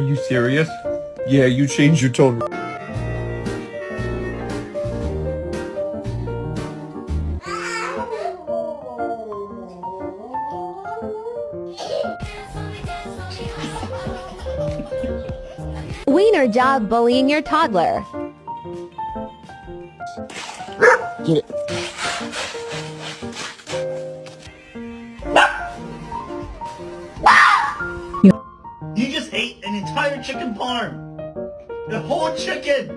you serious? Yeah, you changed your tone. Wiener job bullying your toddler. You just ate an entire chicken parm! The whole chicken!